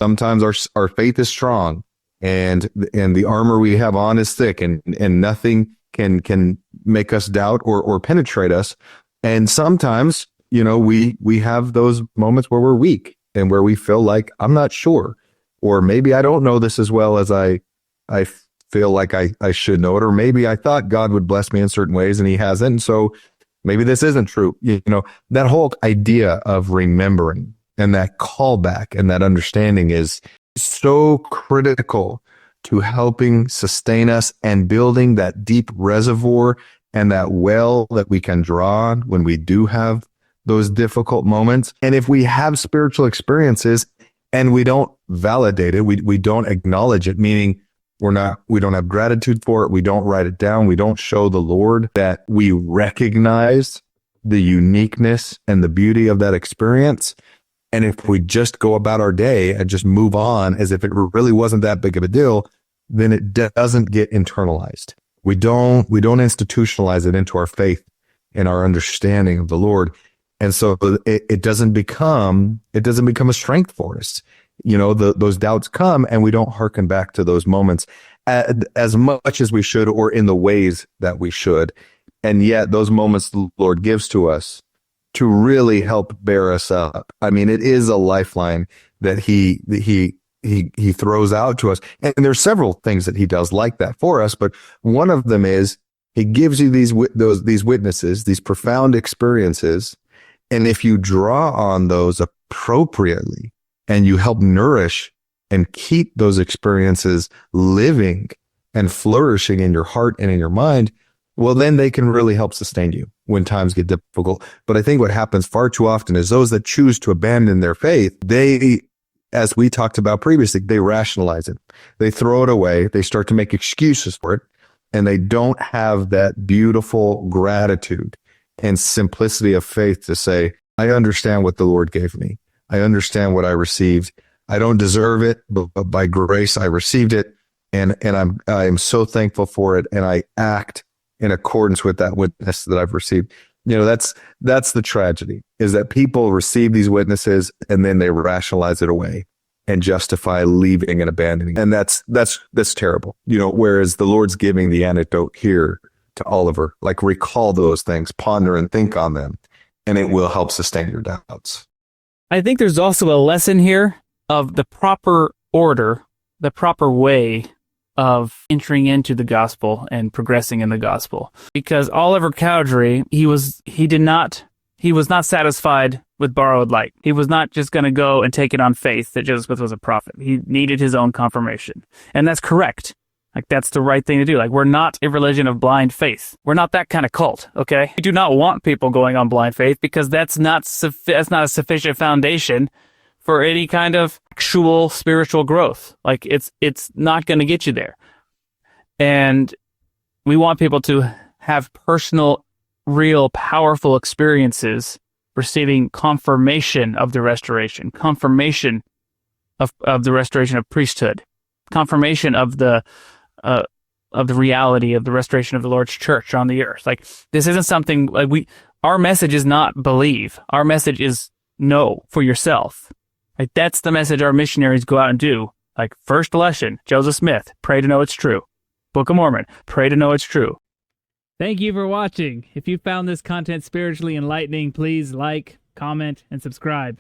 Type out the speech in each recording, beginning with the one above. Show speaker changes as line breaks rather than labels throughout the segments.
Sometimes our faith is strong and the armor we have on is thick and nothing can make us doubt or penetrate us. And sometimes, we have those moments where we're weak and where we feel like I'm not sure, or maybe I don't know this as well as I feel like I should know it, or maybe I thought God would bless me in certain ways and he hasn't. And so maybe this isn't true. That whole idea of remembering and that callback and that understanding is so critical to helping sustain us and building that deep reservoir and that well that we can draw on when we do have those difficult moments. And if we have spiritual experiences and we don't validate it, we don't acknowledge it, meaning we don't have gratitude for it. We don't write it down. We don't show the Lord that we recognize the uniqueness and the beauty of that experience. And if we just go about our day and just move on as if it really wasn't that big of a deal, then it doesn't get internalized. We don't institutionalize it into our faith and our understanding of the Lord. And so it doesn't become a strength for us. Those doubts come and we don't hearken back to those moments as much as we should or in the ways that we should. And yet those moments the Lord gives to us to really help bear us up. I mean, it is a lifeline that he throws out to us. And there's several things that he does like that for us. But one of them is he gives you these witnesses, these profound experiences. And if you draw on those appropriately and you help nourish and keep those experiences living and flourishing in your heart and in your mind, well, then they can really help sustain you when times get difficult. But I think what happens far too often is those that choose to abandon their faith, they, as we talked about previously, they rationalize it. They throw it away. They start to make excuses for it. And they don't have that beautiful gratitude and simplicity of faith to say, I understand what the Lord gave me. I understand what I received. I don't deserve it, but by grace I received it. And I'm so thankful for it. And I act in accordance with that witness that I've received. That's the tragedy, is that people receive these witnesses and then they rationalize it away and justify leaving and abandoning. And that's terrible. Whereas the Lord's giving the antidote here to Oliver, like recall those things, ponder and think on them, and it will help sustain your doubts.
I think there's also a lesson here of the proper order, the proper way of entering into the gospel and progressing in the gospel. Because Oliver Cowdery, he was not satisfied with borrowed light. He was not just going to go and take it on faith that Joseph Smith was a prophet. He needed his own confirmation. And that's correct. Like, that's the right thing to do. Like, we're not a religion of blind faith. We're not that kind of cult, okay? We do not want people going on blind faith because that's not a sufficient foundation for any kind of actual spiritual growth. Like, it's not going to get you there. And we want people to have personal, real, powerful experiences receiving confirmation of the restoration, confirmation of the restoration of priesthood, confirmation of the reality of the restoration of the Lord's church on the earth. Like, this isn't something like our message is not believe. Our message is know for yourself. Like, that's the message our missionaries go out and do. Like, first lesson, Joseph Smith, pray to know it's true. Book of Mormon, pray to know it's true. Thank you for watching. If you found this content spiritually enlightening, please like, comment, and subscribe.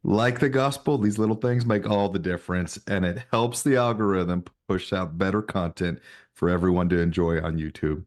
Like the gospel, these little things make all the difference, and it helps the algorithm push out better content for everyone to enjoy on YouTube.